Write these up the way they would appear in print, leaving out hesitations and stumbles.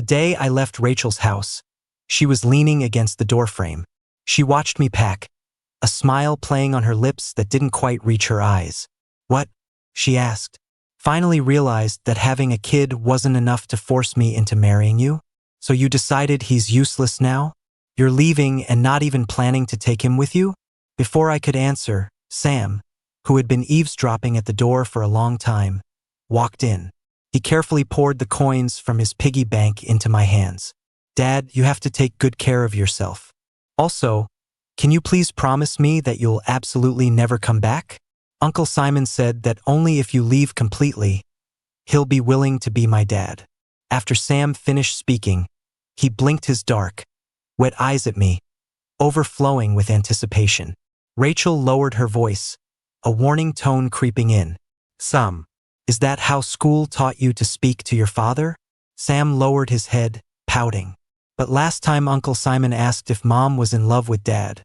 The day I left Rachel's house, she was leaning against the doorframe. She watched me pack, a smile playing on her lips that didn't quite reach her eyes. "What?" she asked. "Finally realized that having a kid wasn't enough to force me into marrying you? So you decided he's useless now? You're leaving and not even planning to take him with you?" Before I could answer, Sam, who had been eavesdropping at the door for a long time, walked in. He carefully poured the coins from his piggy bank into my hands. "Dad, you have to take good care of yourself. Also, can you please promise me that you'll absolutely never come back? Uncle Simon said that only if you leave completely, he'll be willing to be my dad." After Sam finished speaking, he blinked his dark, wet eyes at me, overflowing with anticipation. Rachel lowered her voice, a warning tone creeping in. "Sam, is that how school taught you to speak to your father?" Sam lowered his head, pouting. "But last time Uncle Simon asked if Mom was in love with Dad,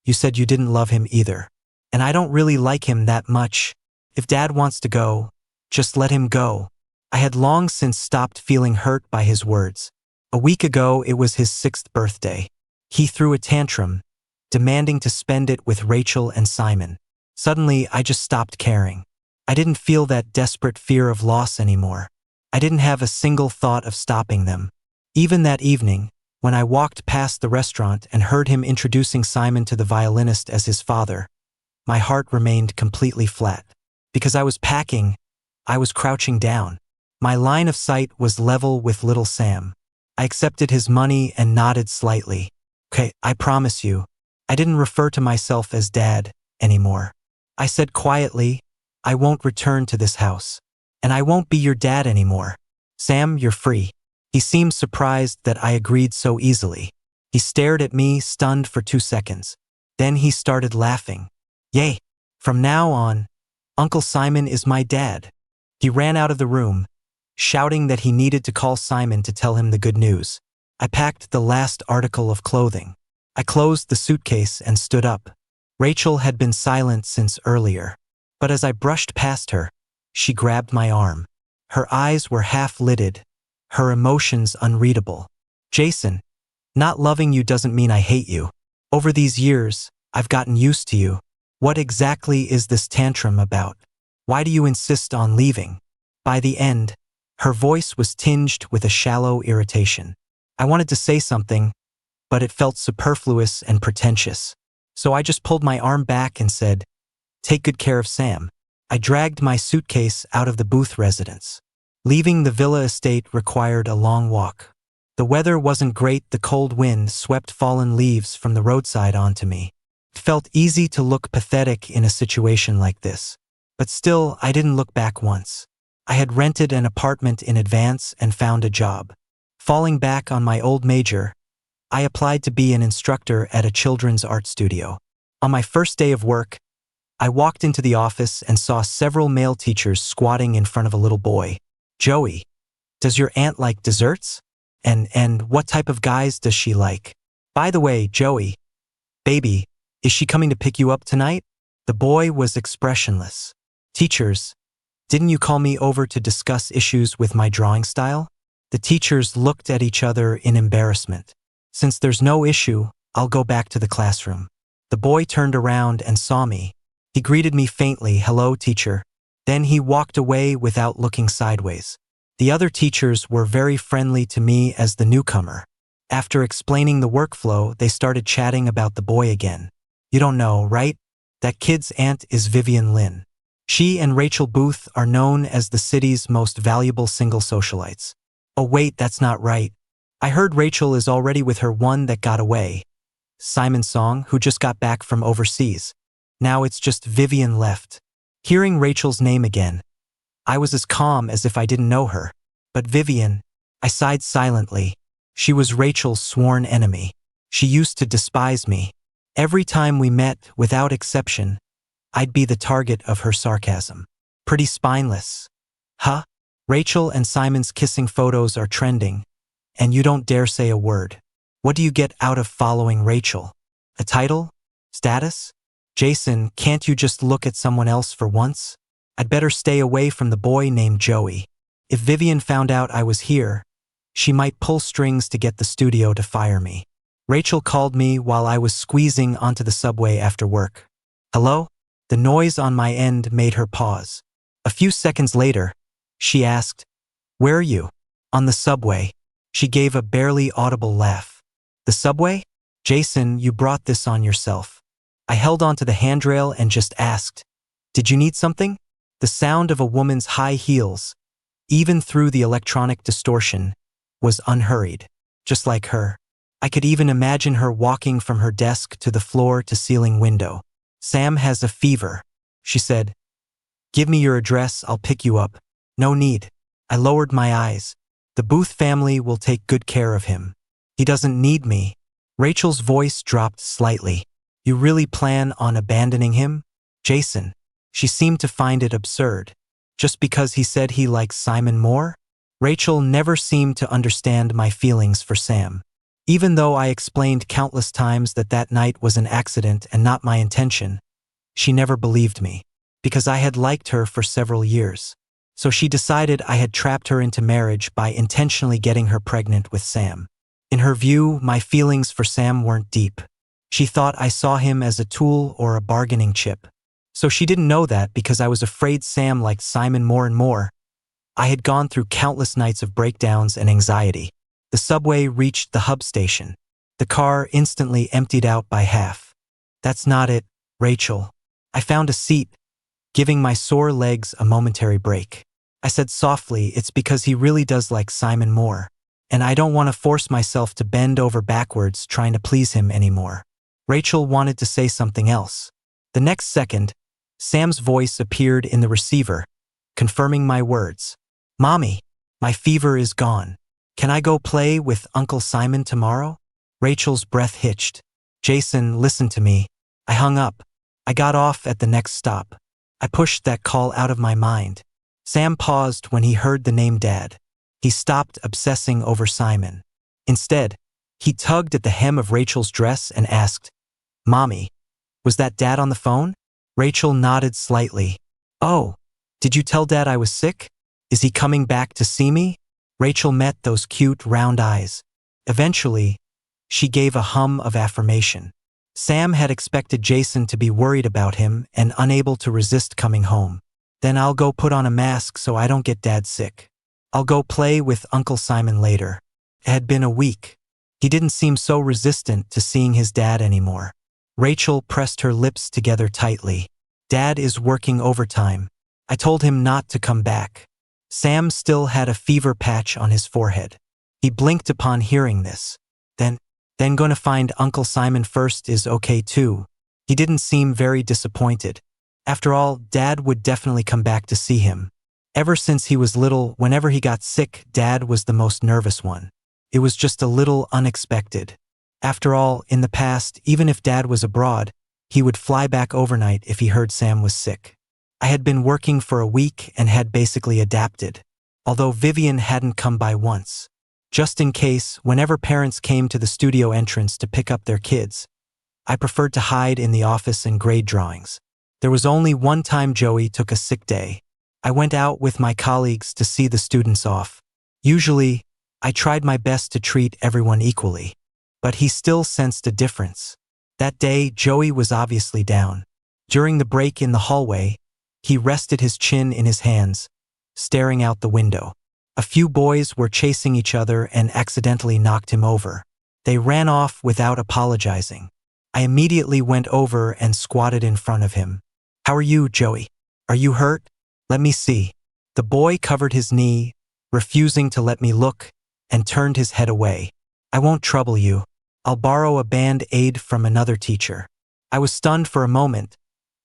you said you didn't love him either. And I don't really like him that much. If Dad wants to go, just let him go." I had long since stopped feeling hurt by his words. A week ago, it was his 6th birthday. He threw a tantrum, demanding to spend it with Rachel and Simon. Suddenly, I just stopped caring. I didn't feel that desperate fear of loss anymore. I didn't have a single thought of stopping them. Even that evening, when I walked past the restaurant and heard him introducing Simon to the violinist as his father, my heart remained completely flat. Because I was packing, I was crouching down. My line of sight was level with little Sam. I accepted his money and nodded slightly. "Okay, I promise you." I didn't refer to myself as Dad anymore. I said quietly, "I won't return to this house. And I won't be your dad anymore. Sam, you're free." He seemed surprised that I agreed so easily. He stared at me, stunned for 2 seconds. Then he started laughing. "Yay! From now on, Uncle Simon is my dad." He ran out of the room, shouting that he needed to call Simon to tell him the good news. I packed the last article of clothing. I closed the suitcase and stood up. Rachel had been silent since earlier, but as I brushed past her, she grabbed my arm. Her eyes were half-lidded, her emotions unreadable. "Jason, not loving you doesn't mean I hate you. Over these years, I've gotten used to you. What exactly is this tantrum about? Why do you insist on leaving?" By the end, her voice was tinged with a shallow irritation. I wanted to say something, but it felt superfluous and pretentious. So I just pulled my arm back and said, "Take good care of Sam." I dragged my suitcase out of the Booth residence. Leaving the villa estate required a long walk. The weather wasn't great. The cold wind swept fallen leaves from the roadside onto me. It felt easy to look pathetic in a situation like this. But still, I didn't look back once. I had rented an apartment in advance and found a job. Falling back on my old major, I applied to be an instructor at a children's art studio. On my first day of work, I walked into the office and saw several male teachers squatting in front of a little boy. "Joey, does your aunt like desserts? And what type of guys does she like? By the way, Joey, baby, is she coming to pick you up tonight?" The boy was expressionless. "Teachers, didn't you call me over to discuss issues with my drawing style?" The teachers looked at each other in embarrassment. "Since there's no issue, I'll go back to the classroom." The boy turned around and saw me. He greeted me faintly, "Hello, teacher." Then he walked away without looking sideways. The other teachers were very friendly to me as the newcomer. After explaining the workflow, they started chatting about the boy again. "You don't know, right? That kid's aunt is Vivian Lynn. She and Rachel Booth are known as the city's most valuable single socialites." "Oh wait, that's not right. I heard Rachel is already with her one that got away, Simon Song, who just got back from overseas. Now it's just Vivian left." Hearing Rachel's name again, I was as calm as if I didn't know her. But Vivian, I sighed silently. She was Rachel's sworn enemy. She used to despise me. Every time we met, without exception, I'd be the target of her sarcasm. "Pretty spineless. Huh? Rachel and Simon's kissing photos are trending, and you don't dare say a word. What do you get out of following Rachel? A title? Status? Jason, can't you just look at someone else for once? I'd better stay away from the boy named Joey. If Vivian found out I was here, She might pull strings to get the studio to fire me. Rachel called me while I was squeezing onto the subway after work. Hello? The noise on my end made her pause. A few seconds later, she asked, "Where are you?" "On the subway." She gave a barely audible laugh. "The subway? Jason, you brought this on yourself." I held onto the handrail and just asked, "Did you need something?" The sound of a woman's high heels, even through the electronic distortion, was unhurried, just like her. I could even imagine her walking from her desk to the floor-to-ceiling window. "Sam has a fever," she said. "Give me your address, I'll pick you up." "No need." I lowered my eyes. "The Booth family will take good care of him. He doesn't need me." Rachel's voice dropped slightly. "You really plan on abandoning him, Jason?" She seemed to find it absurd. Just because he said he likes Simon more? Rachel never seemed to understand my feelings for Sam. Even though I explained countless times that that night was an accident and not my intention, she never believed me, because I had liked her for several years. So she decided I had trapped her into marriage by intentionally getting her pregnant with Sam. In her view, my feelings for Sam weren't deep. She thought I saw him as a tool or a bargaining chip. So she didn't know that because I was afraid Sam liked Simon more and more. I had gone through countless nights of breakdowns and anxiety. The subway reached the hub station. The car instantly emptied out by half. "That's not it, Rachel." I found a seat, giving my sore legs a momentary break. I said softly, "It's because he really does like Simon more, and I don't want to force myself to bend over backwards trying to please him anymore." Rachel wanted to say something else. The next second, Sam's voice appeared in the receiver, confirming my words. "Mommy, my fever is gone. Can I go play with Uncle Simon tomorrow?" Rachel's breath hitched. "Jason, listen to me." I hung up. I got off at the next stop. I pushed that call out of my mind. Sam paused when he heard the name Dad. He stopped obsessing over Simon. Instead, he tugged at the hem of Rachel's dress and asked, "Mommy, was that Dad on the phone?" Rachel nodded slightly. "Oh, did you tell Dad I was sick? Is he coming back to see me?" Rachel met those cute round eyes. Eventually, she gave a hum of affirmation. Sam had expected Jason to be worried about him and unable to resist coming home. "Then I'll go put on a mask so I don't get Dad sick. I'll go play with Uncle Simon later." It had been a week. He didn't seem so resistant to seeing his dad anymore. Rachel pressed her lips together tightly. "Dad is working overtime. I told him not to come back." Sam still had a fever patch on his forehead. He blinked upon hearing this. Then gonna find Uncle Simon first is okay too." He didn't seem very disappointed. After all, Dad would definitely come back to see him. Ever since he was little, whenever he got sick, Dad was the most nervous one. It was just a little unexpected. After all, in the past, even if Dad was abroad, he would fly back overnight if he heard Sam was sick. I had been working for a week and had basically adapted, although Vivian hadn't come by once. Just in case, whenever parents came to the studio entrance to pick up their kids, I preferred to hide in the office and grade drawings. There was only one time Joey took a sick day. I went out with my colleagues to see the students off. Usually, I tried my best to treat everyone equally, but he still sensed a difference. That day, Joey was obviously down. During the break in the hallway, he rested his chin in his hands, staring out the window. A few boys were chasing each other and accidentally knocked him over. They ran off without apologizing. I immediately went over and squatted in front of him. "How are you, Joey? Are you hurt? Let me see." The boy covered his knee, refusing to let me look, and turned his head away. "I won't trouble you. I'll borrow a band-aid from another teacher." I was stunned for a moment,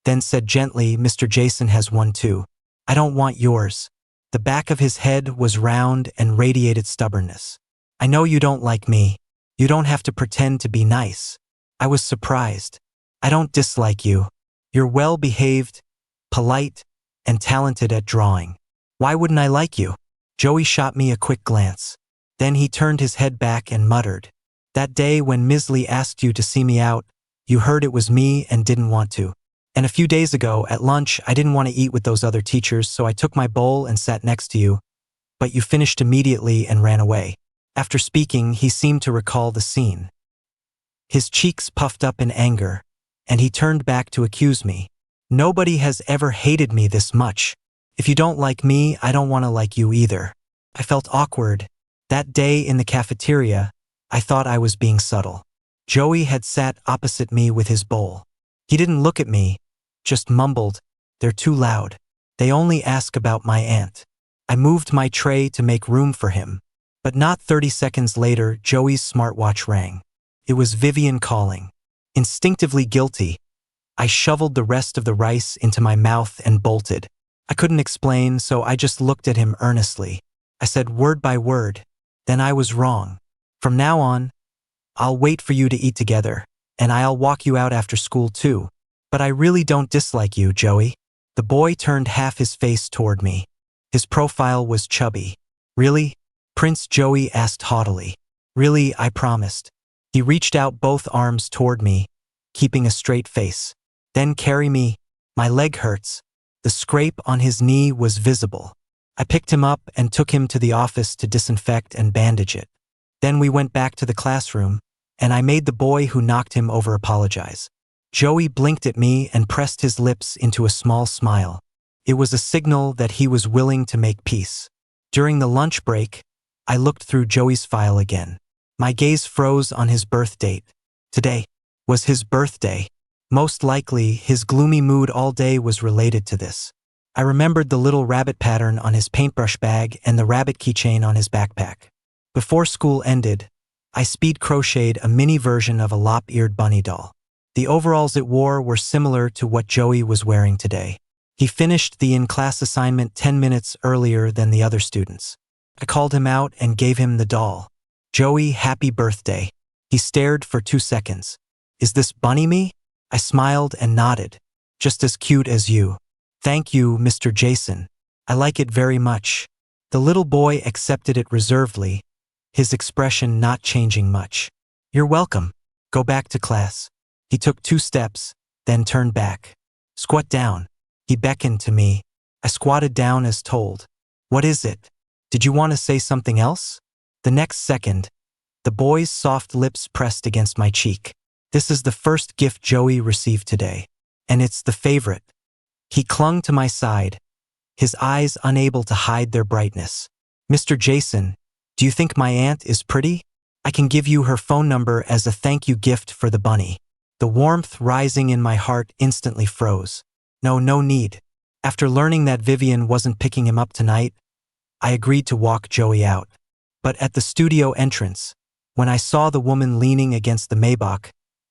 then said gently, "Mr. Jason has one too. I don't want yours." The back of his head was round and radiated stubbornness. "I know you don't like me. You don't have to pretend to be nice." I was surprised. "I don't dislike you. You're well-behaved, polite, and talented at drawing. Why wouldn't I like you?" Joey shot me a quick glance. Then he turned his head back and muttered, "That day when Misley asked you to see me out, you heard it was me and didn't want to. And a few days ago, at lunch, I didn't want to eat with those other teachers, so I took my bowl and sat next to you, but you finished immediately and ran away. After speaking, he seemed to recall the scene. His cheeks puffed up in anger, and he turned back to accuse me. Nobody has ever hated me this much. If you don't like me, I don't want to like you either. I felt awkward. That day in the cafeteria, I thought I was being subtle. Joey had sat opposite me with his bowl. He didn't look at me, just mumbled, "They're too loud. They only ask about my aunt." I moved my tray to make room for him. But not 30 seconds later, Joey's smartwatch rang. It was Vivian calling. Instinctively guilty, I shoveled the rest of the rice into my mouth and bolted. I couldn't explain, so I just looked at him earnestly. I said word by word, "Then I was wrong. From now on, I'll wait for you to eat together, and I'll walk you out after school too. But I really don't dislike you, Joey." The boy turned half his face toward me. His profile was chubby. "Really?" Prince Joey asked haughtily. "Really, I promised." He reached out both arms toward me, keeping a straight face. "Then carry me. My leg hurts." The scrape on his knee was visible. I picked him up and took him to the office to disinfect and bandage it. Then we went back to the classroom, and I made the boy who knocked him over apologize. Joey blinked at me and pressed his lips into a small smile. It was a signal that he was willing to make peace. During the lunch break, I looked through Joey's file again. My gaze froze on his birth date. Today was his birthday. Most likely, his gloomy mood all day was related to this. I remembered the little rabbit pattern on his paintbrush bag and the rabbit keychain on his backpack. Before school ended, I speed crocheted a mini version of a lop-eared bunny doll. The overalls it wore were similar to what Joey was wearing today. He finished the in-class assignment 10 minutes earlier than the other students. I called him out and gave him the doll. "Joey, happy birthday." He stared for 2 seconds. "Is this bunny me?" I smiled and nodded. "Just as cute as you." "Thank you, Mr. Jason. I like it very much." The little boy accepted it reservedly, his expression not changing much. "You're welcome. Go back to class." He took 2 steps, then turned back. "Squat down." He beckoned to me. I squatted down as told. "What is it? Did you want to say something else?" The next second, the boy's soft lips pressed against my cheek. "This is the first gift Joey received today, and it's the favorite." He clung to my side, his eyes unable to hide their brightness. "Mr. Jason, do you think my aunt is pretty? I can give you her phone number as a thank you gift for the bunny." The warmth rising in my heart instantly froze. No need. After learning that Vivian wasn't picking him up tonight, I agreed to walk Joey out. But at the studio entrance, when I saw the woman leaning against the Maybach,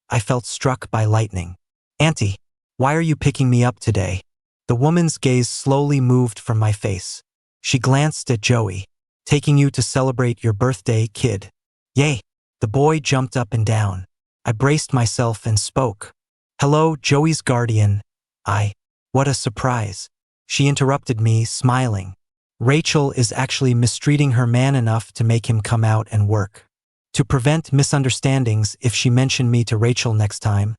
I felt struck by lightning. "Auntie, why are you picking me up today?" The woman's gaze slowly moved from my face. She glanced at Joey. "Taking you to celebrate your birthday, kid." "Yay!" The boy jumped up and down. I braced myself and spoke. "Hello, Joey's guardian. What a surprise." She interrupted me, smiling. "Rachel is actually mistreating her man enough to make him come out and work. To prevent misunderstandings if she mentioned me to Rachel next time,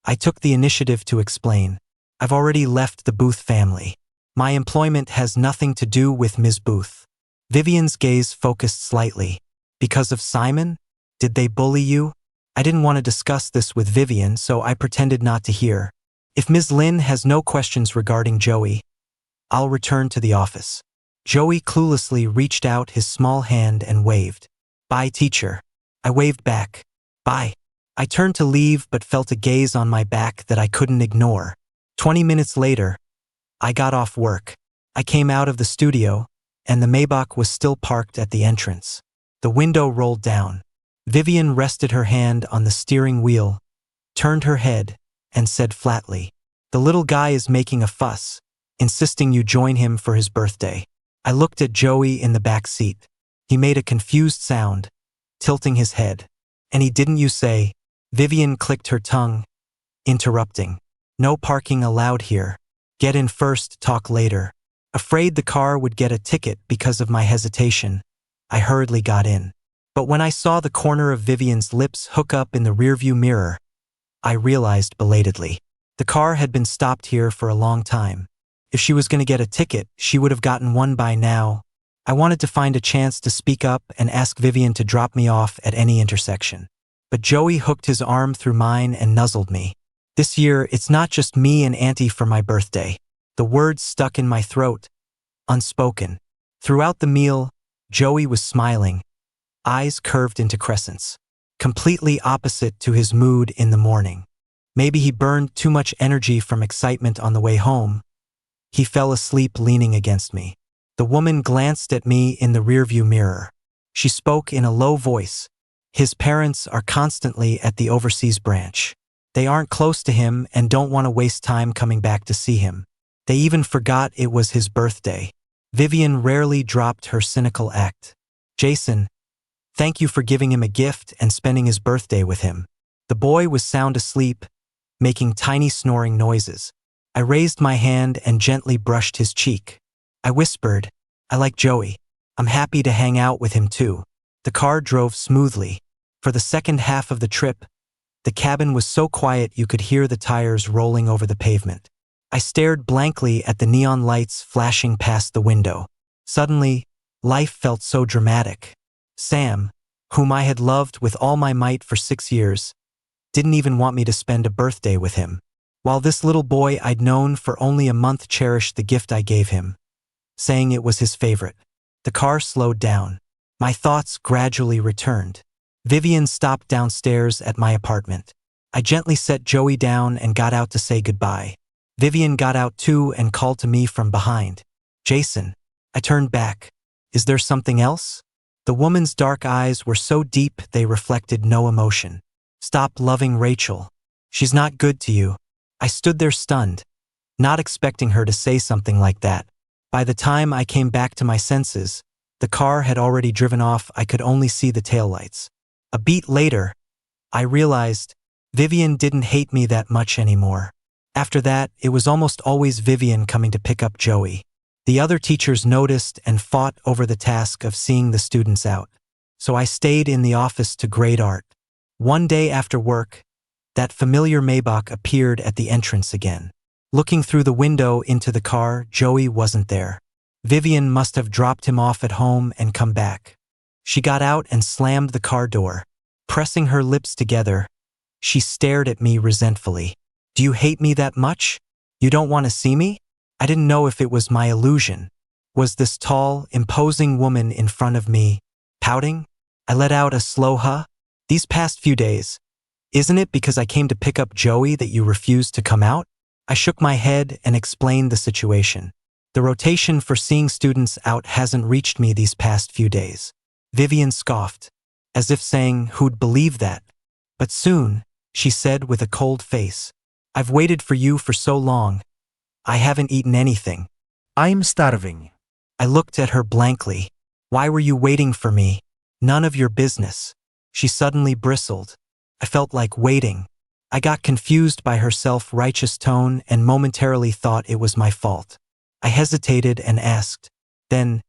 I took the initiative to explain. I've already left the Booth family. My employment has nothing to do with Ms. Booth." Vivian's gaze focused slightly. "Because of Simon? Did they bully you?" I didn't want to discuss this with Vivian, so I pretended not to hear. "If Ms. Lynn has no questions regarding Joey, I'll return to the office." Joey cluelessly reached out his small hand and waved. "Bye, teacher." I waved back. "Bye." I turned to leave but felt a gaze on my back that I couldn't ignore. 20 minutes later, I got off work. I came out of the studio, and the Maybach was still parked at the entrance. The window rolled down. Vivian rested her hand on the steering wheel, turned her head, and said flatly, "The little guy is making a fuss, insisting you join him for his birthday." I looked at Joey in the back seat. He made a confused sound, tilting his head. "And he didn't you say?" Vivian clicked her tongue, interrupting. "No parking allowed here. Get in first, talk later." Afraid the car would get a ticket because of my hesitation, I hurriedly got in. But when I saw the corner of Vivian's lips hook up in the rearview mirror, I realized belatedly. The car had been stopped here for a long time. If she was going to get a ticket, she would have gotten one by now. I wanted to find a chance to speak up and ask Vivian to drop me off at any intersection. But Joey hooked his arm through mine and nuzzled me. This year, it's not just me and Auntie for my birthday. The words stuck in my throat, unspoken. Throughout the meal, Joey was smiling, eyes curved into crescents, completely opposite to his mood in the morning. Maybe he burned too much energy from excitement on the way home. He fell asleep leaning against me. The woman glanced at me in the rearview mirror. She spoke in a low voice. His parents are constantly at the overseas branch. They aren't close to him and don't want to waste time coming back to see him. They even forgot it was his birthday. Vivian rarely dropped her cynical act. Jason, thank you for giving him a gift and spending his birthday with him. The boy was sound asleep, making tiny snoring noises. I raised my hand and gently brushed his cheek. I whispered, I like Joey. I'm happy to hang out with him too. The car drove smoothly. For the second half of the trip, the cabin was so quiet you could hear the tires rolling over the pavement. I stared blankly at the neon lights flashing past the window. Suddenly, life felt so dramatic. Sam, whom I had loved with all my might for 6 years, didn't even want me to spend a birthday with him. While this little boy I'd known for only a month cherished the gift I gave him, saying it was his favorite. The car slowed down. My thoughts gradually returned. Vivian stopped downstairs at my apartment. I gently set Joey down and got out to say goodbye. Vivian got out too and called to me from behind. Jason. I turned back. Is there something else? The woman's dark eyes were so deep they reflected no emotion. Stop loving Rachel. She's not good to you. I stood there stunned, not expecting her to say something like that. By the time I came back to my senses, the car had already driven off. I could only see the taillights. A beat later, I realized Vivian didn't hate me that much anymore. After that, it was almost always Vivian coming to pick up Joey. The other teachers noticed and fought over the task of seeing the students out. So I stayed in the office to grade art. One day after work, that familiar Maybach appeared at the entrance again. Looking through the window into the car, Joey wasn't there. Vivian must have dropped him off at home and come back. She got out and slammed the car door. Pressing her lips together, she stared at me resentfully. Do you hate me that much? You don't want to see me? I didn't know if it was my illusion. Was this tall, imposing woman in front of me pouting? I let out a slow huh. These past few days, isn't it because I came to pick up Joey that you refused to come out? I shook my head and explained the situation. The rotation for seeing students out hasn't reached me these past few days. Vivian scoffed, as if saying, who'd believe that? But soon, she said with a cold face, I've waited for you for so long. I haven't eaten anything. I'm starving. I looked at her blankly. Why were you waiting for me? None of your business. She suddenly bristled. I felt like waiting. I got confused by her self-righteous tone and momentarily thought it was my fault. I hesitated and asked, then,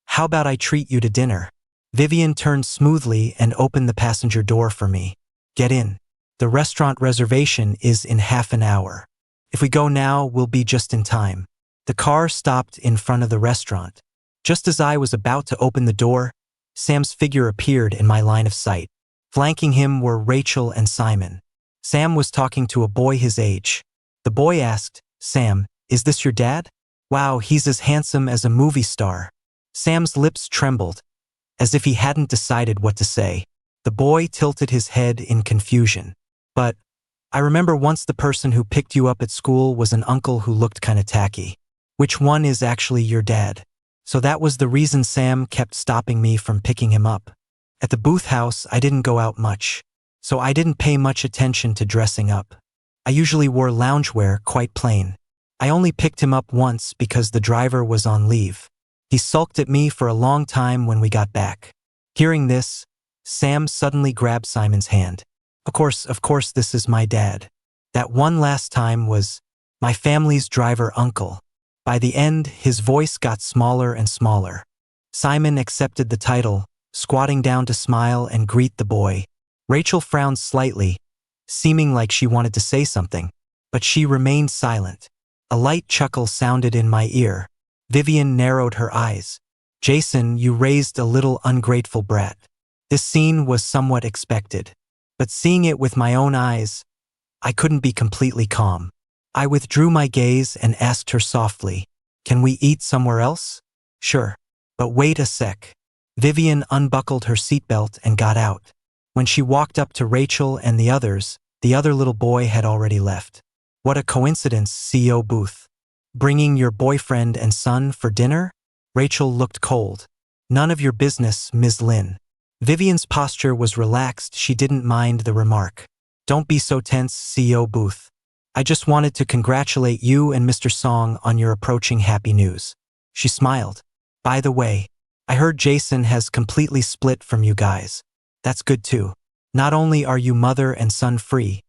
how about I treat you to dinner? Vivian turned smoothly and opened the passenger door for me. Get in. The restaurant reservation is in half an hour. If we go now, we'll be just in time. The car stopped in front of the restaurant. Just as I was about to open the door, Sam's figure appeared in my line of sight. Flanking him were Rachel and Simon. Sam was talking to a boy his age. The boy asked, Sam, is this your dad? Wow, he's as handsome as a movie star. Sam's lips trembled, as if he hadn't decided what to say. The boy tilted his head in confusion. But I remember once the person who picked you up at school was an uncle who looked kinda tacky. Which one is actually your dad? So that was the reason Sam kept stopping me from picking him up. At the booth house, I didn't go out much, so I didn't pay much attention to dressing up. I usually wore loungewear, quite plain. I only picked him up once because the driver was on leave. He sulked at me for a long time when we got back. Hearing this, Sam suddenly grabbed Simon's hand. Of course, this is my dad. That one last time was my family's driver uncle. By the end, his voice got smaller and smaller. Simon accepted the title, squatting down to smile and greet the boy. Rachel frowned slightly, seeming like she wanted to say something, but she remained silent. A light chuckle sounded in my ear. Vivian narrowed her eyes. Jason, you raised a little ungrateful brat. This scene was somewhat expected. But seeing it with my own eyes, I couldn't be completely calm. I withdrew my gaze and asked her softly, "Can we eat somewhere else?" "Sure. But wait a sec." Vivian unbuckled her seatbelt and got out. When she walked up to Rachel and the others, the other little boy had already left. "What a coincidence, CEO Booth. Bringing your boyfriend and son for dinner?" Rachel looked cold. "None of your business, Ms. Lin." Vivian's posture was relaxed. She didn't mind the remark. "Don't be so tense, CEO Booth. I just wanted to congratulate you and Mr. Song on your approaching happy news." She smiled. "By the way, I heard Jason has completely split from you guys. That's good too. Not only are you mother and son free,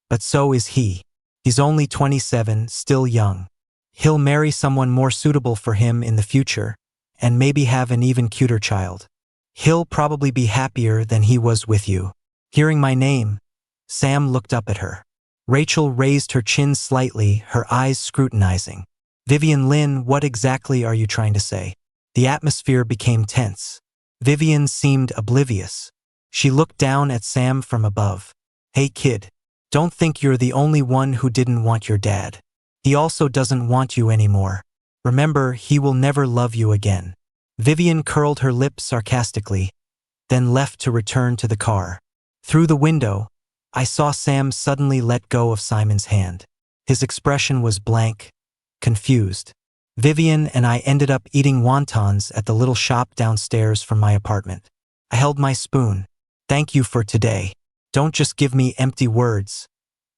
but so is he. He's only 27, still young. He'll marry someone more suitable for him in the future, and maybe have an even cuter child. He'll probably be happier than he was with you." Hearing my name, Sam looked up at her. Rachel raised her chin slightly, her eyes scrutinizing. "Vivian Lin, what exactly are you trying to say?" The atmosphere became tense. Vivian seemed oblivious. She looked down at Sam from above. "Hey kid, don't think you're the only one who didn't want your dad. He also doesn't want you anymore. Remember, he will never love you again." Vivian curled her lip sarcastically, then left to return to the car. Through the window, I saw Sam suddenly let go of Simon's hand. His expression was blank, confused. Vivian and I ended up eating wontons at the little shop downstairs from my apartment. I held my spoon. "Thank you for today. Don't just give me empty words.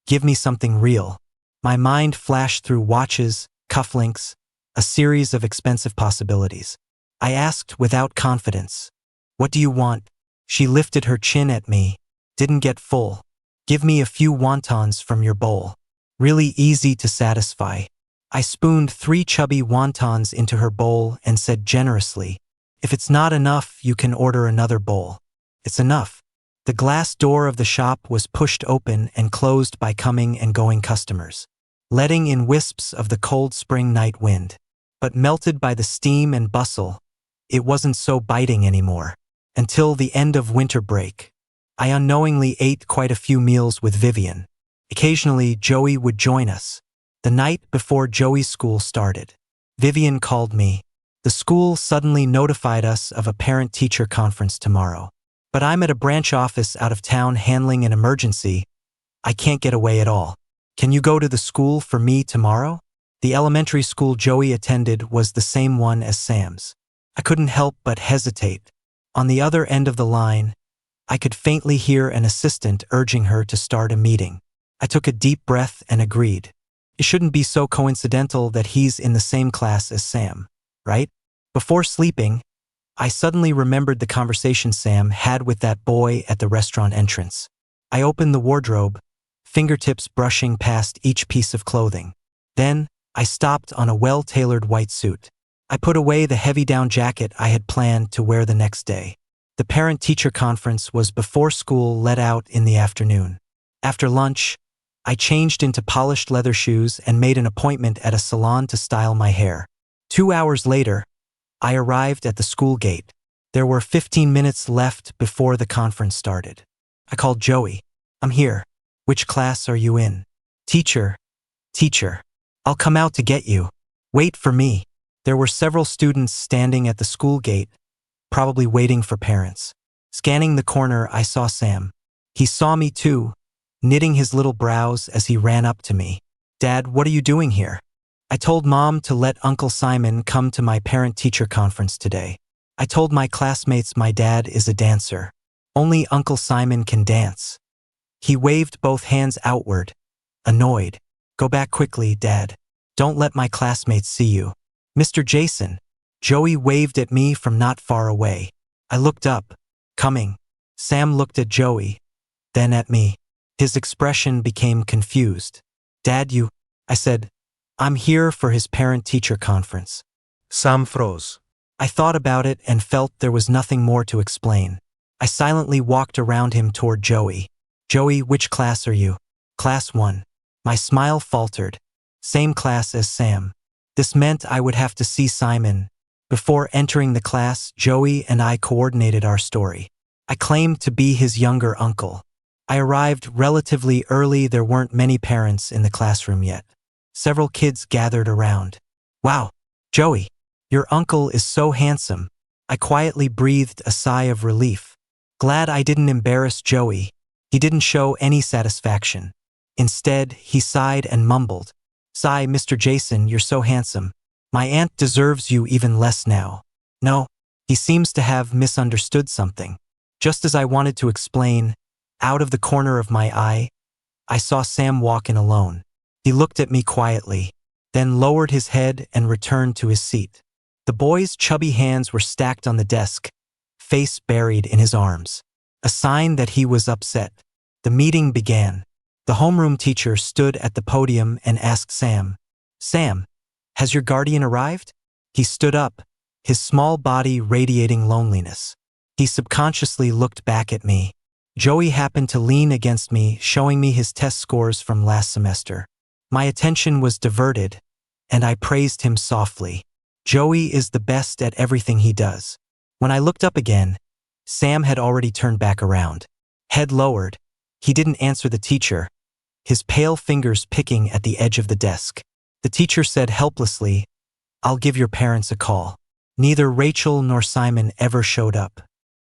Give me something real." My mind flashed through watches, cufflinks, a series of expensive possibilities. I asked without confidence, "What do you want?" She lifted her chin at me. "Didn't get full. Give me a few wontons from your bowl. Really easy to satisfy." I spooned 3 chubby wontons into her bowl and said generously, "If it's not enough, you can order another bowl." "It's enough." The glass door of the shop was pushed open and closed by coming and going customers, letting in wisps of the cold spring night wind. But melted by the steam and bustle, it wasn't so biting anymore. Until the end of winter break, I unknowingly ate quite a few meals with Vivian. Occasionally, Joey would join us. The night before Joey's school started, Vivian called me. "The school suddenly notified us of a parent-teacher conference tomorrow. But I'm at a branch office out of town handling an emergency. I can't get away at all. Can you go to the school for me tomorrow?" The elementary school Joey attended was the same one as Sam's. I couldn't help but hesitate. On the other end of the line, I could faintly hear an assistant urging her to start a meeting. I took a deep breath and agreed. It shouldn't be so coincidental that he's in the same class as Sam, right? Before sleeping, I suddenly remembered the conversation Sam had with that boy at the restaurant entrance. I opened the wardrobe, fingertips brushing past each piece of clothing. Then, I stopped on a well-tailored white suit. I put away the heavy-down jacket I had planned to wear the next day. The parent-teacher conference was before school let out in the afternoon. After lunch, I changed into polished leather shoes and made an appointment at a salon to style my hair. 2 hours later, I arrived at the school gate. There were 15 minutes left before the conference started. I called Joey. "I'm here. Which class are you in?" Teacher. "I'll come out to get you. Wait for me." There were several students standing at the school gate, probably waiting for parents. Scanning the corner, I saw Sam. He saw me too, knitting his little brows as he ran up to me. "Dad, what are you doing here?" "I told Mom to let Uncle Simon come to my parent-teacher conference today. I told my classmates my dad is a dancer. Only Uncle Simon can dance." He waved both hands outward, annoyed. "Go back quickly, Dad. Don't let my classmates see you." "Mr. Jason." Joey waved at me from not far away. I looked up. "Coming." Sam looked at Joey, then at me. His expression became confused. "Dad, you..." I said, "I'm here for his parent-teacher conference." Sam froze. I thought about it and felt there was nothing more to explain. I silently walked around him toward Joey. "Joey, which class are you?" "Class 1. My smile faltered. "Same class as Sam." This meant I would have to see Simon Before entering the class, Joey and I coordinated our story. I claimed to be his younger uncle. I arrived relatively early. There weren't many parents in the classroom yet. Several kids gathered around. Wow, Joey, your uncle is so handsome. I quietly breathed a sigh of relief. Glad I didn't embarrass Joey. He didn't show any satisfaction. Instead, he sighed and mumbled. Sigh, Mr. Jason, you're so handsome. My aunt deserves you even less now. No, he seems to have misunderstood something. Just as I wanted to explain, out of the corner of my eye, I saw Sam walk in alone. He looked at me quietly, then lowered his head and returned to his seat. The boy's chubby hands were stacked on the desk, face buried in his arms. A sign that he was upset. The meeting began. The homeroom teacher stood at the podium and asked Sam, Sam, has your guardian arrived? He stood up, his small body radiating loneliness. He subconsciously looked back at me. Joey happened to lean against me, showing me his test scores from last semester. My attention was diverted, and I praised him softly. Joey is the best at everything he does. When I looked up again, Sam had already turned back around. Head lowered, he didn't answer the teacher, his pale fingers picking at the edge of the desk. The teacher said helplessly, I'll give your parents a call. Neither Rachel nor Simon ever showed up.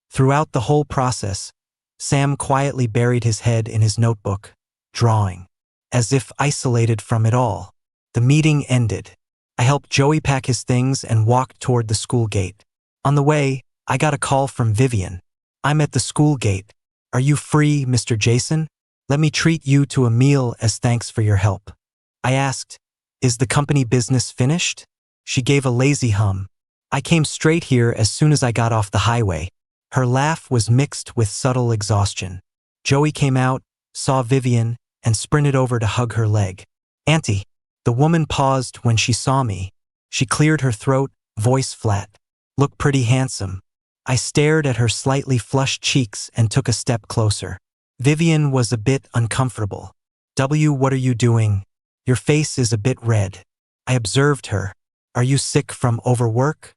Throughout the whole process, Sam quietly buried his head in his notebook, drawing, as if isolated from it all. The meeting ended. I helped Joey pack his things and walked toward the school gate. On the way, I got a call from Vivian. I'm at the school gate. Are you free, Mr. Jason? Let me treat you to a meal as thanks for your help. I asked, is the company business finished? She gave a lazy hum. I came straight here as soon as I got off the highway. Her laugh was mixed with subtle exhaustion. Joey came out, saw Vivian, and sprinted over to hug her leg. Auntie. The woman paused when she saw me. She cleared her throat, voice flat. Look pretty handsome. I stared at her slightly flushed cheeks and took a step closer. Vivian was a bit uncomfortable. What are you doing? Your face is a bit red. I observed her. Are you sick from overwork?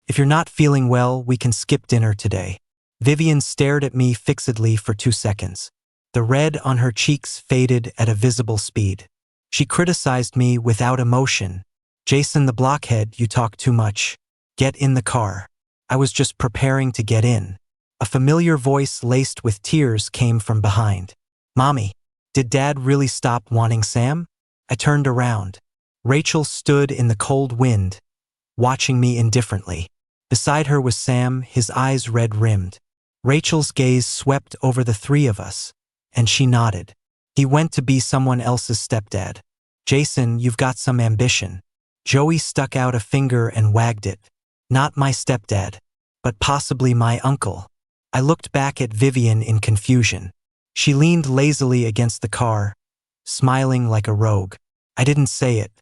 If you're not feeling well, we can skip dinner today. Vivian stared at me fixedly for 2 seconds. The red on her cheeks faded at a visible speed. She criticized me without emotion. Jason the blockhead, you talk too much. Get in the car. I was just preparing to get in. A familiar voice laced with tears came from behind. Mommy, did Dad really stop wanting Sam? I turned around. Rachel stood in the cold wind, watching me indifferently. Beside her was Sam, his eyes red-rimmed. Rachel's gaze swept over the three of us, and she nodded. He went to be someone else's stepdad. Jason, you've got some ambition. Joey stuck out a finger and wagged it. Not my stepdad, but possibly my uncle. I looked back at Vivian in confusion. She leaned lazily against the car, smiling like a rogue. I didn't say it.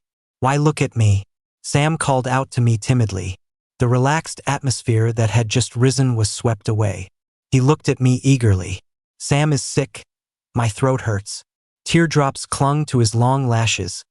Why look at me? Sam called out to me timidly. The relaxed atmosphere that had just risen was swept away. He looked at me eagerly. Sam is sick. My throat hurts. Teardrops clung to his long lashes,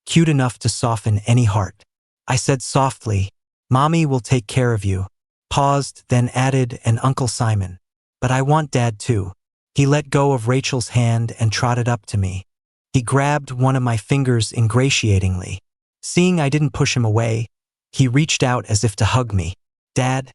cute enough to soften any heart. I said softly, Mommy will take care of you. Paused, then added, and Uncle Simon. But I want Dad too. He let go of Rachel's hand and trotted up to me. He grabbed one of my fingers ingratiatingly. Seeing I didn't push him away, he reached out as if to hug me. Dad?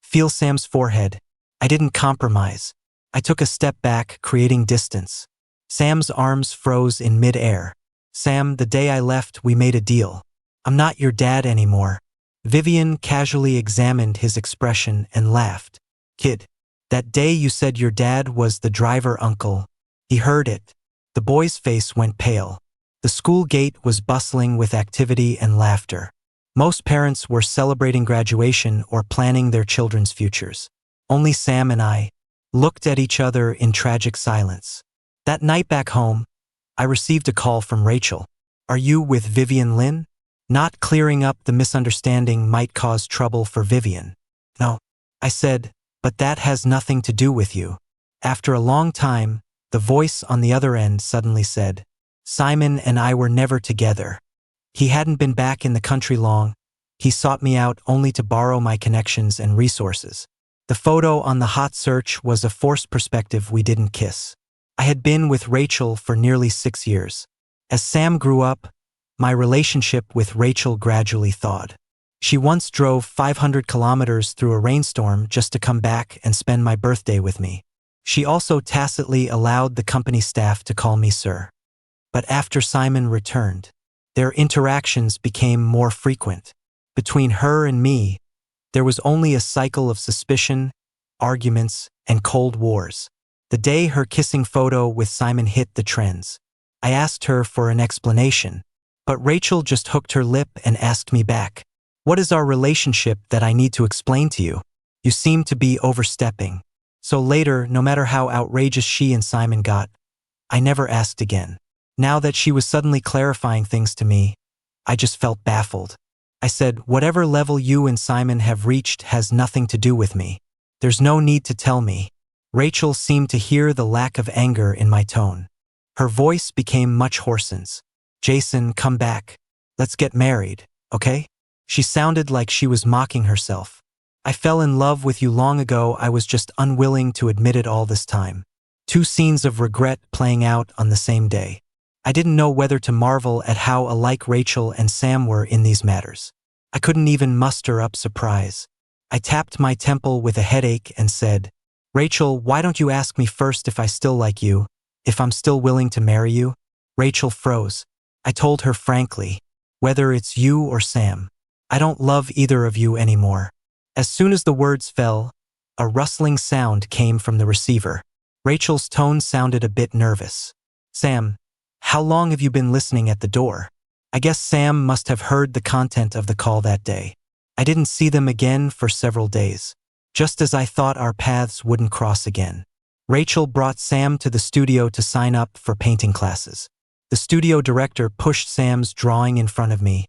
Feel Sam's forehead. I didn't compromise. I took a step back, creating distance. Sam's arms froze in mid-air. Sam, the day I left, we made a deal. I'm not your dad anymore. Vivian casually examined his expression and laughed. Kid, that day you said your dad was the driver uncle. He heard it. The boy's face went pale. The school gate was bustling with activity and laughter. Most parents were celebrating graduation or planning their children's futures. Only Sam and I looked at each other in tragic silence. That night back home, I received a call from Rachel. Are you with Vivian Lynn? Not clearing up the misunderstanding might cause trouble for Vivian. No, I said, but that has nothing to do with you. After a long time, the voice on the other end suddenly said, Simon and I were never together. He hadn't been back in the country long. He sought me out only to borrow my connections and resources. The photo on the hot search was a forced perspective we didn't kiss. I had been with Rachel for nearly 6 years. As Sam grew up, my relationship with Rachel gradually thawed. She once drove 500 kilometers through a rainstorm just to come back and spend my birthday with me. She also tacitly allowed the company staff to call me sir. But after Simon returned, their interactions became more frequent. Between her and me, there was only a cycle of suspicion, arguments, and cold wars. The day her kissing photo with Simon hit the trends, I asked her for an explanation, but Rachel just hooked her lip and asked me back. What is our relationship that I need to explain to you? You seem to be overstepping. So later, no matter how outrageous she and Simon got, I never asked again. Now that she was suddenly clarifying things to me, I just felt baffled. I said, whatever level you and Simon have reached has nothing to do with me. There's no need to tell me. Rachel seemed to hear the lack of anger in my tone. Her voice became much hoarsened. Jason, come back. Let's get married, okay? She sounded like she was mocking herself. I fell in love with you long ago. I was just unwilling to admit it all this time. 2 scenes of regret playing out on the same day. I didn't know whether to marvel at how alike Rachel and Sam were in these matters. I couldn't even muster up surprise. I tapped my temple with a headache and said, Rachel, why don't you ask me first if I still like you, if I'm still willing to marry you? Rachel froze. I told her frankly, whether it's you or Sam, I don't love either of you anymore. As soon as the words fell, a rustling sound came from the receiver. Rachel's tone sounded a bit nervous. Sam, how long have you been listening at the door? I guess Sam must have heard the content of the call that day. I didn't see them again for several days, just as I thought our paths wouldn't cross again. Rachel brought Sam to the studio to sign up for painting classes. The studio director pushed Sam's drawing in front of me,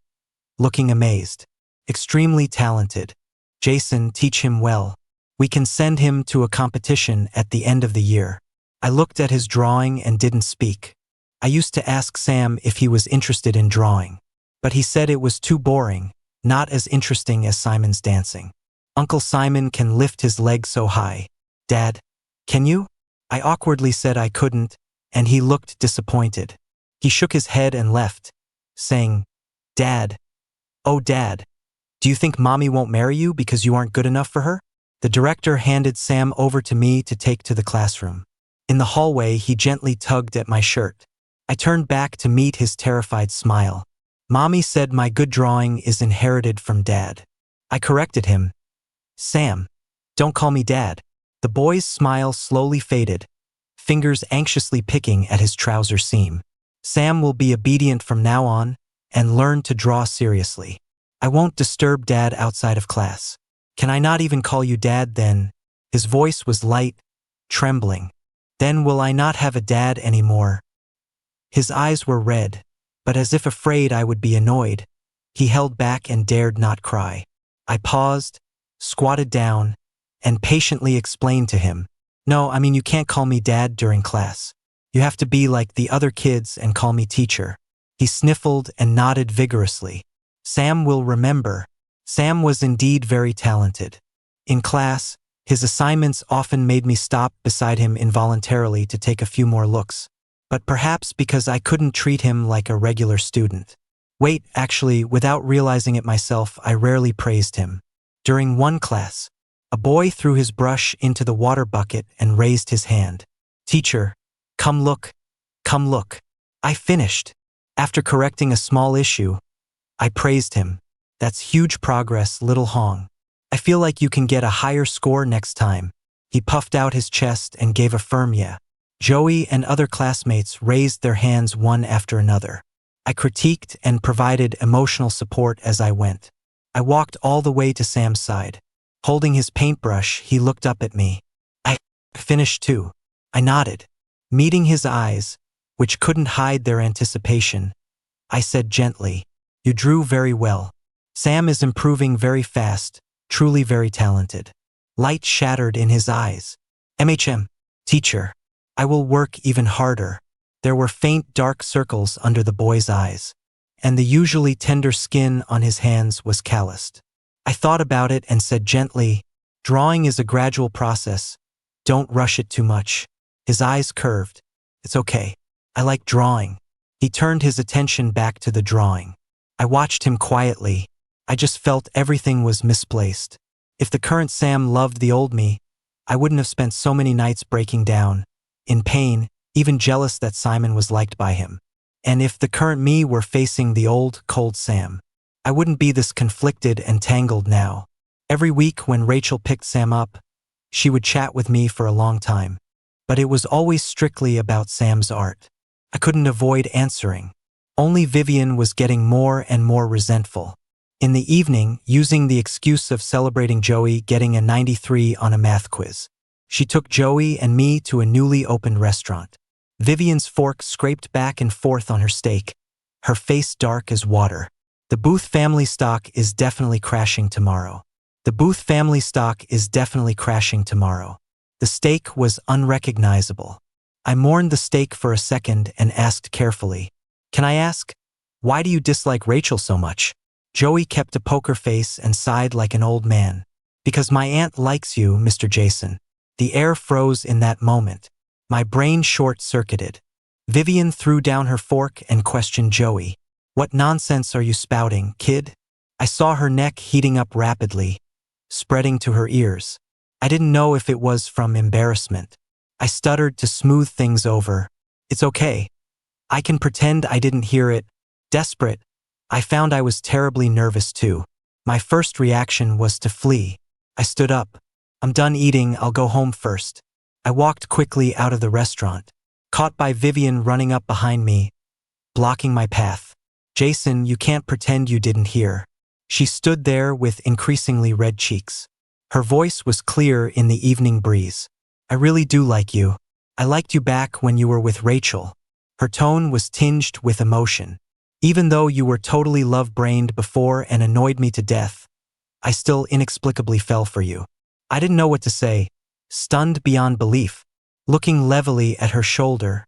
looking amazed. Extremely talented. Jason, teach him well. We can send him to a competition at the end of the year. I looked at his drawing and didn't speak. I used to ask Sam if he was interested in drawing, but he said it was too boring, not as interesting as Simon's dancing. Uncle Simon can lift his leg so high. Dad, can you? I awkwardly said I couldn't, and he looked disappointed. He shook his head and left, saying, Dad, oh Dad, do you think Mommy won't marry you because you aren't good enough for her? The director handed Sam over to me to take to the classroom. In the hallway, he gently tugged at my shirt. I turned back to meet his terrified smile. Mommy said my good drawing is inherited from Dad. I corrected him. Sam, don't call me Dad. The boy's smile slowly faded, fingers anxiously picking at his trouser seam. Sam will be obedient from now on and learn to draw seriously. I won't disturb Dad outside of class. Can I not even call you Dad then? His voice was light, trembling. Then will I not have a dad anymore? His eyes were red, but as if afraid I would be annoyed, he held back and dared not cry. I paused, squatted down, and patiently explained to him, No, I mean you can't call me Dad during class. You have to be like the other kids and call me teacher. He sniffled and nodded vigorously. Sam will remember. Sam was indeed very talented. In class, his assignments often made me stop beside him involuntarily to take a few more looks. But perhaps because I couldn't treat him like a regular student. Wait, actually, without realizing it myself, I rarely praised him. During one class, a boy threw his brush into the water bucket and raised his hand. Teacher, come look, come look. I finished. After correcting a small issue, I praised him. That's huge progress, little Hong. I feel like you can get a higher score next time. He puffed out his chest and gave a firm yeah. Joey and other classmates raised their hands one after another. I critiqued and provided emotional support as I went. I walked all the way to Sam's side. Holding his paintbrush, he looked up at me. I finished too. I nodded. Meeting his eyes, which couldn't hide their anticipation, I said gently, You drew very well. Sam is improving very fast, truly very talented. Light shattered in his eyes. Teacher. I will work even harder. There were faint dark circles under the boy's eyes. and the usually tender skin on his hands was calloused. I thought about it and said gently, "Drawing is a gradual process. Don't rush it too much." His eyes curved. "It's okay. I like drawing." He turned his attention back to the drawing. I watched him quietly. I just felt everything was misplaced. If the current Sam loved the old me, I wouldn't have spent so many nights breaking down, in pain, even jealous that Simon was liked by him. And if the current me were facing the old, cold Sam, I wouldn't be this conflicted and tangled now. Every week when Rachel picked Sam up, she would chat with me for a long time. But it was always strictly about Sam's art. I couldn't avoid answering. Only Vivian was getting more and more resentful. In the evening, using the excuse of celebrating Joey getting a 93 on a math quiz, she took Joey and me to a newly opened restaurant. Vivian's fork scraped back and forth on her steak, her face dark as water. The Booth family stock is definitely crashing tomorrow. The Booth family stock is definitely crashing tomorrow. The steak was unrecognizable. I mourned the steak for a second and asked carefully, "Can I ask, why do you dislike Rachel so much?" Joey kept a poker face and sighed like an old man. "Because my aunt likes you, Mr. Jason." The air froze in that moment. My brain short-circuited. Vivian threw down her fork and questioned Joey. "What nonsense are you spouting, kid?" I saw her neck heating up rapidly, spreading to her ears. I didn't know if it was from embarrassment. I stuttered to smooth things over. "It's okay. I can pretend I didn't hear it." Desperate, I found I was terribly nervous too. My first reaction was to flee. I stood up. "I'm done eating, I'll go home first." I walked quickly out of the restaurant, caught by Vivian running up behind me, blocking my path. "Jason, you can't pretend you didn't hear." She stood there with increasingly red cheeks. Her voice was clear in the evening breeze. "I really do like you. I liked you back when you were with Rachel." Her tone was tinged with emotion. "Even though you were totally love-brained before and annoyed me to death, I still inexplicably fell for you." I didn't know what to say, stunned beyond belief. Looking levelly at her shoulder,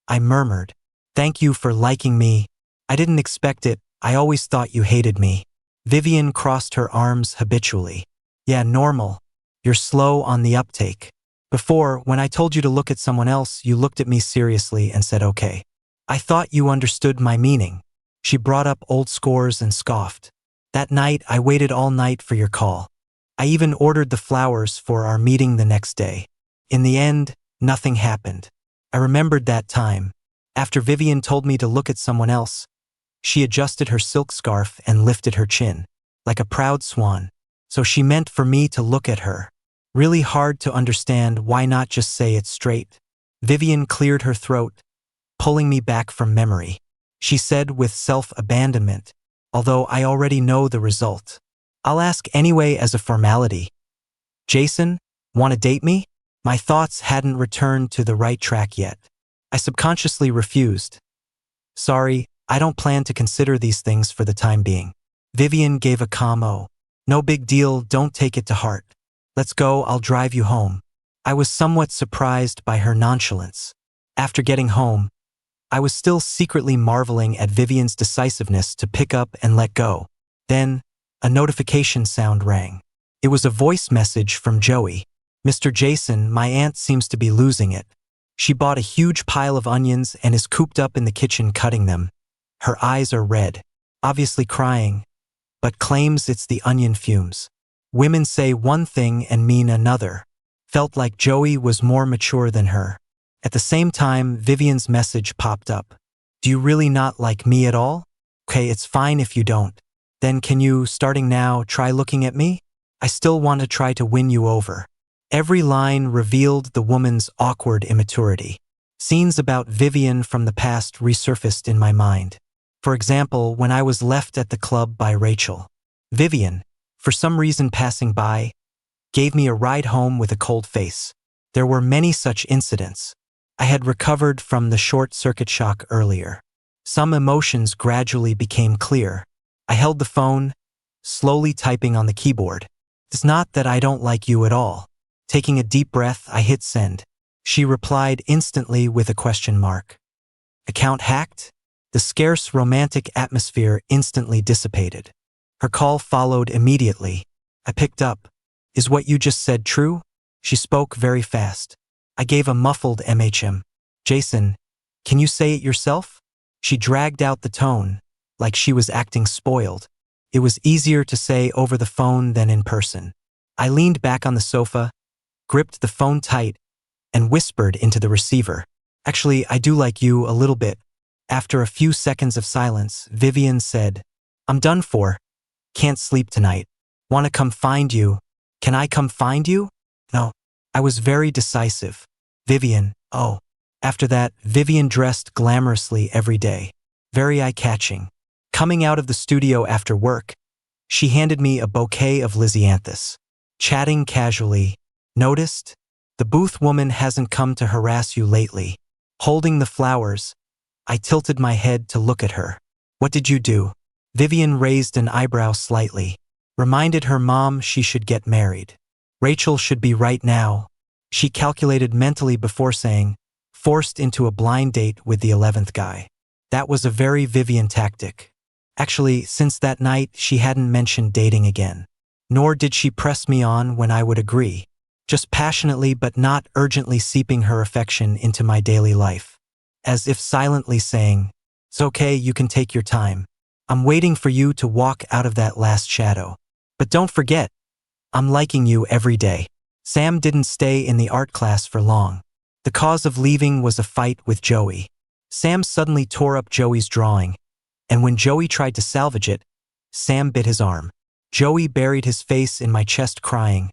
I murmured, "Thank you for liking me. I didn't expect it. I always thought you hated me." Vivian crossed her arms habitually. "Yeah, normal. You're slow on the uptake. Before, when I told you to look at someone else, you looked at me seriously and said okay. I thought you understood my meaning." She brought up old scores and scoffed. "That night, I waited all night for your call. I even ordered the flowers for our meeting the next day. In the end, nothing happened." I remembered that time. After Vivian told me to look at someone else, she adjusted her silk scarf and lifted her chin, like a proud swan. So she meant for me to look at her. Really hard to understand. Why not just say it straight? Vivian cleared her throat, pulling me back from memory. She said with self-abandonment, although I already know the result, "I'll ask anyway as a formality. Jason, want to date me?" My thoughts hadn't returned to the right track yet. I subconsciously refused. "Sorry, I don't plan to consider these things for the time being." Vivian gave a calm "Oh. No big deal, don't take it to heart. Let's go, I'll drive you home." I was somewhat surprised by her nonchalance. After getting home, I was still secretly marveling at Vivian's decisiveness to pick up and let go. Then, a notification sound rang. It was a voice message from Joey. "Mr. Jason, my aunt seems to be losing it. She bought a huge pile of onions and is cooped up in the kitchen cutting them. Her eyes are red, obviously crying, but claims it's the onion fumes. Women say one thing and mean another." Felt like Joey was more mature than her. At the same time, Vivian's message popped up. "Do you really not like me at all? Okay, it's fine if you don't. Then can you, starting now, try looking at me? I still want to try to win you over." Every line revealed the woman's awkward immaturity. Scenes about Vivian from the past resurfaced in my mind. For example, when I was left at the club by Rachel. Vivian, for some reason passing by, gave me a ride home with a cold face. There were many such incidents. I had recovered from the short-circuit shock earlier. Some emotions gradually became clear. I held the phone, slowly typing on the keyboard. "It's not that I don't like you at all." Taking a deep breath, I hit send. She replied instantly with a question mark. "Account hacked?" The scarce romantic atmosphere instantly dissipated. Her call followed immediately. I picked up. Is what you just said true? She spoke very fast. I gave a muffled Jason, can you say it yourself? She dragged out the tone, like she was acting spoiled. It was easier to say over the phone than in person. I leaned back on the sofa, gripped the phone tight, and whispered into the receiver. Actually, I do like you a little bit. After a few seconds of silence, Vivian said, I'm done for. Can't sleep tonight. Want to come find you? Can I come find you? No. I was very decisive. Vivian, oh. After that, Vivian dressed glamorously every day. Very eye-catching. Coming out of the studio after work, she handed me a bouquet of lisianthus. Chatting casually, noticed? The booth woman hasn't come to harass you lately. Holding the flowers, I tilted my head to look at her. What did you do? Vivian raised an eyebrow slightly. Reminded her mom she should get married. Rachel should be right now. She calculated mentally before saying, forced into a blind date with the 11th guy. That was a very Vivian tactic. Actually, since that night, she hadn't mentioned dating again. Nor did she press me on when I would agree. Just passionately but not urgently seeping her affection into my daily life. As if silently saying, it's okay, you can take your time. I'm waiting for you to walk out of that last shadow. But don't forget, I'm liking you every day. Sam didn't stay in the art class for long. The cause of leaving was a fight with Joey. Sam suddenly tore up Joey's drawing, and when Joey tried to salvage it, Sam bit his arm. Joey buried his face in my chest crying,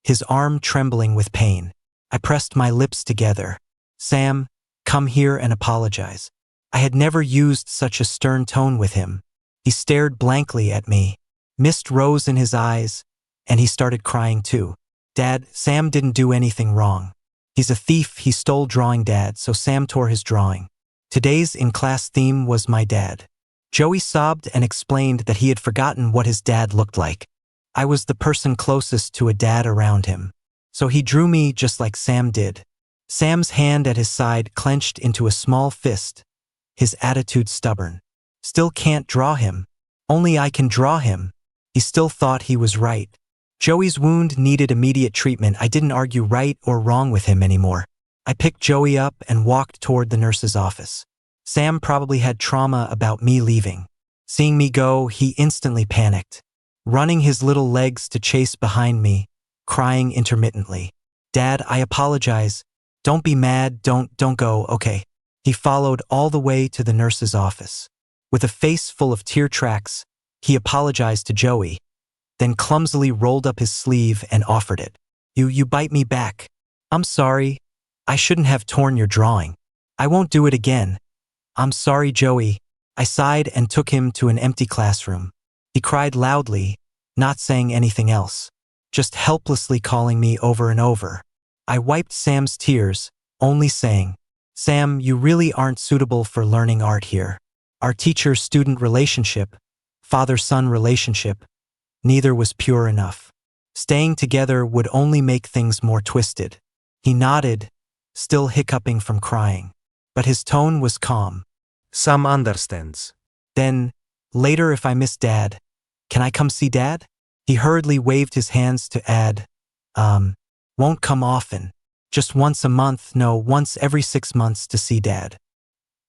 his arm trembling with pain. I pressed my lips together. Sam, come here and apologize. I had never used such a stern tone with him. He stared blankly at me. Mist rose in his eyes, and he started crying too. Dad, Sam didn't do anything wrong. He's a thief, he stole drawing Dad, so Sam tore his drawing. Today's in-class theme was my dad. Joey sobbed and explained that he had forgotten what his dad looked like. I was the person closest to a dad around him. So he drew me just like Sam did. Sam's hand at his side clenched into a small fist, his attitude stubborn. Still can't draw him. Only I can draw him. He still thought he was right. Joey's wound needed immediate treatment. I didn't argue right or wrong with him anymore. I picked Joey up and walked toward the nurse's office. Sam probably had trauma about me leaving. Seeing me go, he instantly panicked, running his little legs to chase behind me, crying intermittently. Dad, I apologize. Don't be mad, don't go, okay. He followed all the way to the nurse's office. With a face full of tear tracks, he apologized to Joey, then clumsily rolled up his sleeve and offered it. You bite me back. I'm sorry. I shouldn't have torn your drawing. I won't do it again. I'm sorry, Joey. I sighed and took him to an empty classroom. He cried loudly, not saying anything else, just helplessly calling me over and over. I wiped Sam's tears, only saying, Sam, you really aren't suitable for learning art here. Our teacher-student relationship, father-son relationship, neither was pure enough. Staying together would only make things more twisted. He nodded, still hiccuping from crying, but his tone was calm. Sam understands. Then, later if I miss Dad, can I come see Dad? He hurriedly waved his hands to add, won't come often. Just once a month, no, once every 6 months to see Dad.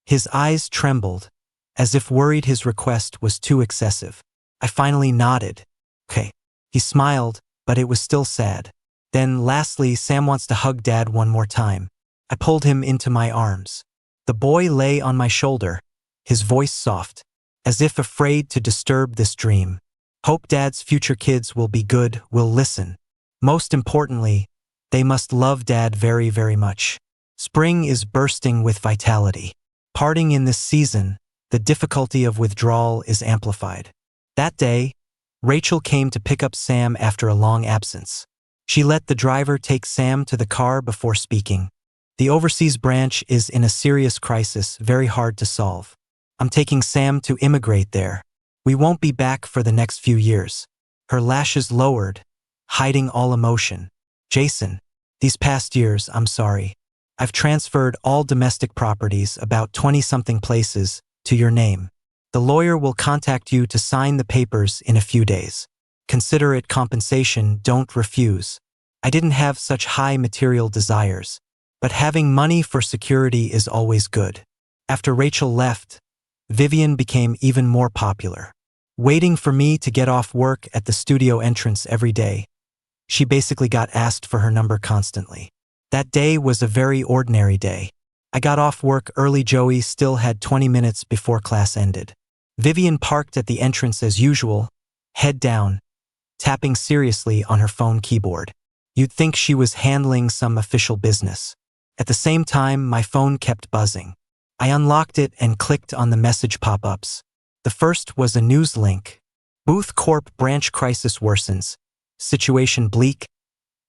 His eyes trembled, as if worried his request was too excessive. I finally nodded. Okay. He smiled, but it was still sad. Then, lastly, Sam wants to hug Dad one more time. I pulled him into my arms. The boy lay on my shoulder, his voice soft, as if afraid to disturb this dream. Hope Dad's future kids will be good, will listen. Most importantly, they must love Dad very, very much. Spring is bursting with vitality. Parting in this season, the difficulty of withdrawal is amplified. That day, Rachel came to pick up Sam after a long absence. She let the driver take Sam to the car before speaking. The overseas branch is in a serious crisis, very hard to solve. I'm taking Sam to immigrate there. We won't be back for the next few years. Her lashes lowered, hiding all emotion. Jason, these past years, I'm sorry. I've transferred all domestic properties, about 20-something places, to your name. The lawyer will contact you to sign the papers in a few days. Consider it compensation, don't refuse. I didn't have such high material desires, but having money for security is always good. After Rachel left, Vivian became even more popular. Waiting for me to get off work at the studio entrance every day, she basically got asked for her number constantly. That day was a very ordinary day. I got off work early. Joey still had 20 minutes before class ended. Vivian parked at the entrance as usual, head down, tapping seriously on her phone keyboard. You'd think she was handling some official business. At the same time, my phone kept buzzing. I unlocked it and clicked on the message pop-ups. The first was a news link. Booth Corp branch crisis worsens. Situation bleak.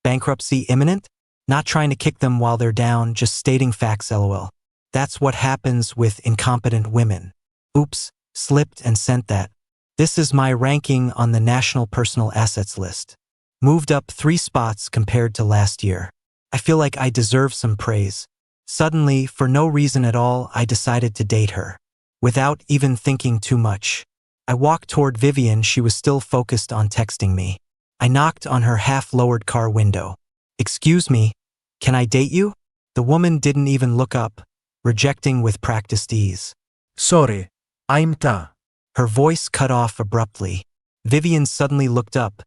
Bankruptcy imminent? Not trying to kick them while they're down, just stating facts, lol. That's what happens with incompetent women. Oops, slipped and sent that. This is my ranking on the National Personal Assets list. Moved up 3 spots compared to last year. I feel like I deserve some praise. Suddenly, for no reason at all, I decided to date her. Without even thinking too much. I walked toward Vivian. She was still focused on texting me. I knocked on her half-lowered car window. Excuse me, can I date you? The woman didn't even look up, rejecting with practiced ease. Sorry, I'm Ta. Her voice cut off abruptly. Vivian suddenly looked up,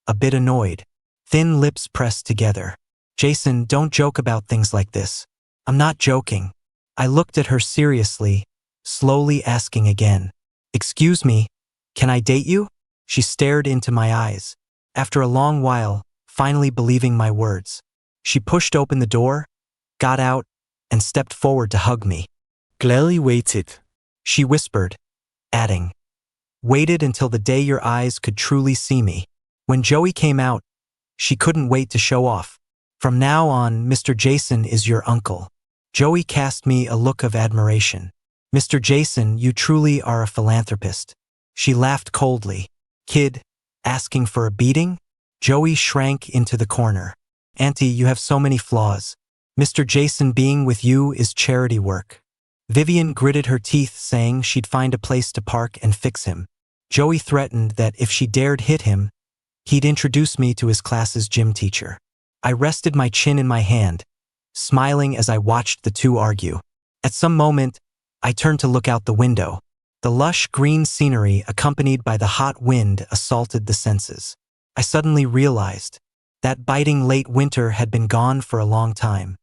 a bit annoyed. Thin lips pressed together. Jason, don't joke about things like this. I'm not joking. I looked at her seriously, slowly asking again. Excuse me, can I date you? She stared into my eyes. After a long while, finally believing my words, she pushed open the door, got out, and stepped forward to hug me. Clearly waited. She whispered, adding, waited until the day your eyes could truly see me. When Joey came out, she couldn't wait to show off. From now on, Mr. Jason is your uncle. Joey cast me a look of admiration. Mr. Jason, you truly are a philanthropist. She laughed coldly. Kid, asking for a beating? Joey shrank into the corner. Auntie, you have so many flaws. Mr. Jason being with you is charity work. Vivian gritted her teeth, saying she'd find a place to park and fix him. Joey threatened that if she dared hit him, he'd introduce me to his class's gym teacher. I rested my chin in my hand, smiling as I watched the two argue. At some moment, I turned to look out the window. The lush green scenery, accompanied by the hot wind, assaulted the senses. I suddenly realized that biting late winter had been gone for a long time.